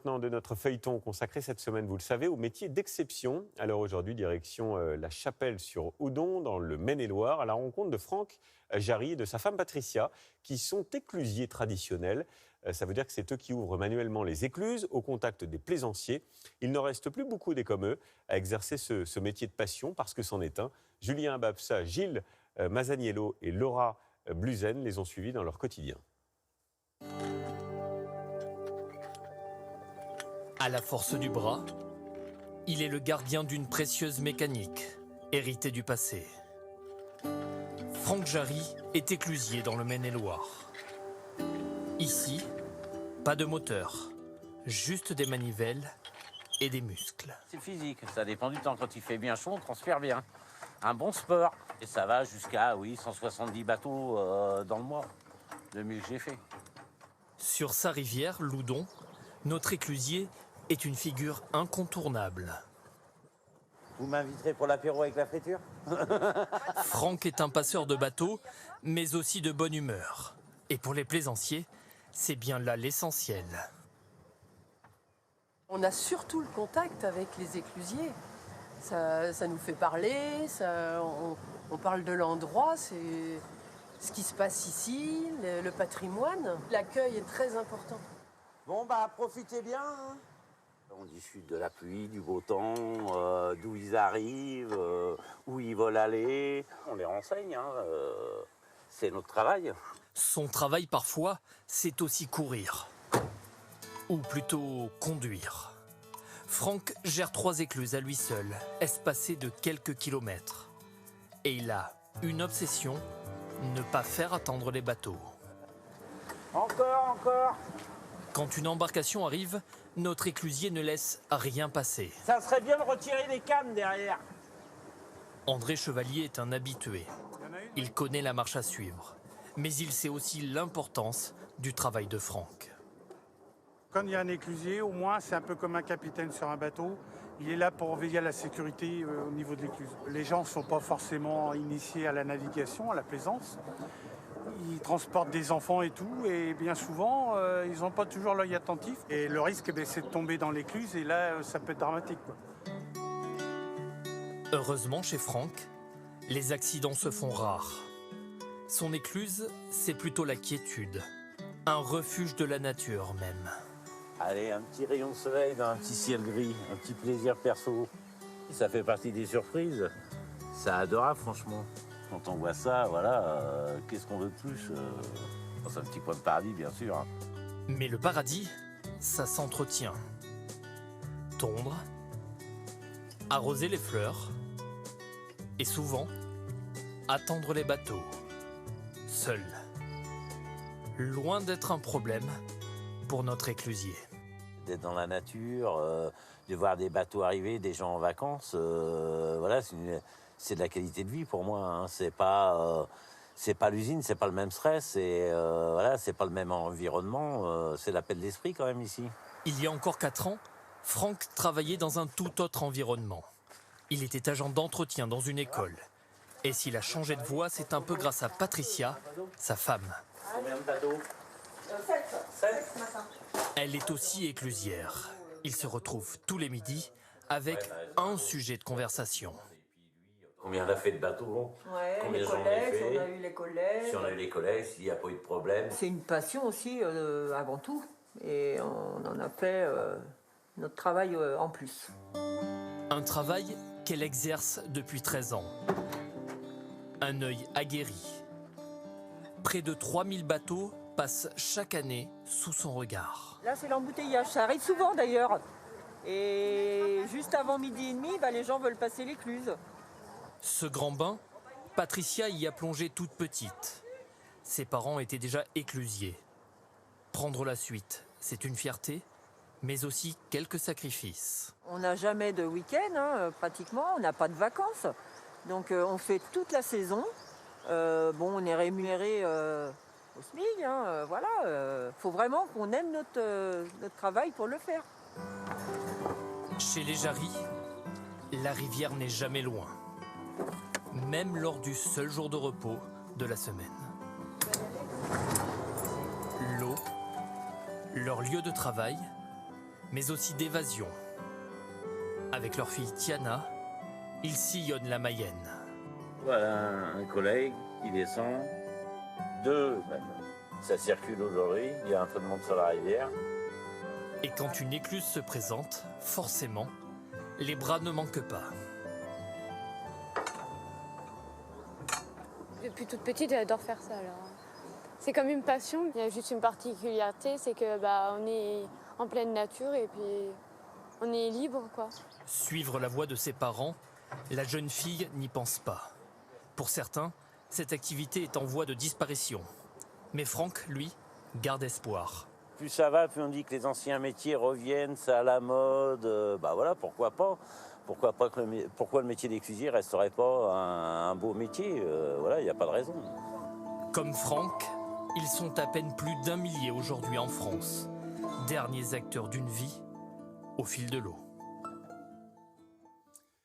Maintenant de notre feuilleton consacré cette semaine, vous le savez, aux métiers d'exception. Alors aujourd'hui, direction La Chapelle-sur-Oudon, dans le Maine-et-Loire, à la rencontre de Franck Jarry et de sa femme Patricia, qui sont éclusiers traditionnels. Ça veut dire que c'est eux qui ouvrent manuellement les écluses au contact des plaisanciers. Il n'en reste plus beaucoup des comme eux à exercer ce métier de passion, parce que c'en est un. Julien Babsa, Gilles Masaniello et Laura Bluzen les ont suivis dans leur quotidien. À la force du bras, il est le gardien d'une précieuse mécanique, héritée du passé. Franck Jarry est éclusier dans le Maine-et-Loire. Ici, pas de moteur, juste des manivelles et des muscles. C'est physique, ça dépend du temps. Quand il fait bien chaud, on transpire bien. Un bon sport. Et ça va jusqu'à 170 bateaux dans le mois, 2000 que j'ai fait. Sur sa rivière, l'Oudon, notre éclusier est une figure incontournable. Vous m'inviterez pour l'apéro avec la friture? Franck est un passeur de bateaux, mais aussi de bonne humeur. Et pour les plaisanciers, c'est bien là l'essentiel. On a surtout le contact avec les éclusiers. Ça nous fait parler, on parle de l'endroit, c'est ce qui se passe ici, le patrimoine. L'accueil est très important. Bon, profitez bien. Hein. On discute de la pluie, du beau temps, d'où ils arrivent, où ils veulent aller. On les renseigne, hein, c'est notre travail. Son travail, parfois, c'est aussi courir. Ou plutôt conduire. Franck gère 3 écluses à lui seul, espacées de quelques kilomètres. Et il a une obsession, ne pas faire attendre les bateaux. Encore. Quand une embarcation arrive, notre éclusier ne laisse rien passer. Ça serait bien de retirer les cannes derrière. André Chevalier est un habitué. Il connaît la marche à suivre. Mais il sait aussi l'importance du travail de Franck. Quand il y a un éclusier, au moins, c'est un peu comme un capitaine sur un bateau. Il est là pour veiller à la sécurité au niveau de l'écluse. Les gens ne sont pas forcément initiés à la navigation, à la plaisance. Ils transportent des enfants et tout, et bien souvent, ils n'ont pas toujours l'œil attentif. Et le risque, c'est de tomber dans l'écluse, et là, ça peut être dramatique, quoi. Heureusement, chez Franck, les accidents se font rares. Son écluse, c'est plutôt la quiétude. Un refuge de la nature, même. Allez, un petit rayon de soleil dans un petit ciel gris, un petit plaisir perso. Ça fait partie des surprises. C'est adorable, franchement. Quand on voit ça, voilà, qu'est-ce qu'on veut de plus C'est un petit point de paradis, bien sûr. Hein. Mais le paradis, ça s'entretient. Tondre, arroser les fleurs, et souvent, attendre les bateaux. Seul. Loin d'être un problème pour notre éclusier. D'être dans la nature, de voir des bateaux arriver, des gens en vacances, voilà, c'est de la qualité de vie pour moi. Hein. C'est pas l'usine, c'est pas le même stress, voilà, c'est pas le même environnement. C'est l'appel d'esprit quand même ici. Il y a encore 4 ans, Franck travaillait dans un tout autre environnement. Il était agent d'entretien dans une école. Et s'il a changé de voie, c'est un peu grâce à Patricia, sa femme. Combien de bateaux? 7 ce matin. Elle est aussi éclusière. Ils se retrouvent tous les midis avec un sujet de conversation. Combien on a fait de bateaux? Ouais, les collègues, si on a eu les collègues. Si on a eu les collègues, s'il n'y a pas eu de problème. C'est une passion aussi, avant tout. Et on en a fait notre travail en plus. Un travail qu'elle exerce depuis 13 ans. Un œil aguerri. Près de 3000 bateaux passent chaque année sous son regard. Là, c'est l'embouteillage. Ça arrive souvent d'ailleurs. Et juste avant midi et demi, les gens veulent passer l'écluse. Ce grand bain, Patricia y a plongé toute petite. Ses parents étaient déjà éclusiers. Prendre la suite, c'est une fierté, mais aussi quelques sacrifices. On n'a jamais de week-end, pratiquement. On n'a pas de vacances. Donc on fait toute la saison. On est rémunéré au SMIC. Voilà. Faut vraiment qu'on aime notre travail pour le faire. Chez les Jarry, la rivière n'est jamais loin. Même lors du seul jour de repos de la semaine. L'eau, leur lieu de travail, mais aussi d'évasion. Avec leur fille Tiana, ils sillonnent la Mayenne. Voilà un collègue qui descend. 2 même. Ça circule aujourd'hui, il y a un peu de monde sur la rivière. Et quand une écluse se présente, forcément, les bras ne manquent pas. Depuis toute petite, j'adore faire ça. Alors. C'est comme une passion. Il y a juste une particularité, c'est que on est en pleine nature et puis on est libre, quoi. Suivre la voie de ses parents, la jeune fille n'y pense pas. Pour certains, cette activité est en voie de disparition. Mais Franck, lui, garde espoir. Plus ça va, plus on dit que les anciens métiers reviennent, c'est à la mode. Voilà, pourquoi pas. Pourquoi le métier d'éclusier resterait pas un beau métier. Voilà, il n'y a pas de raison. Comme Franck, ils sont à peine plus d'1 millier aujourd'hui en France. Derniers acteurs d'une vie au fil de l'eau.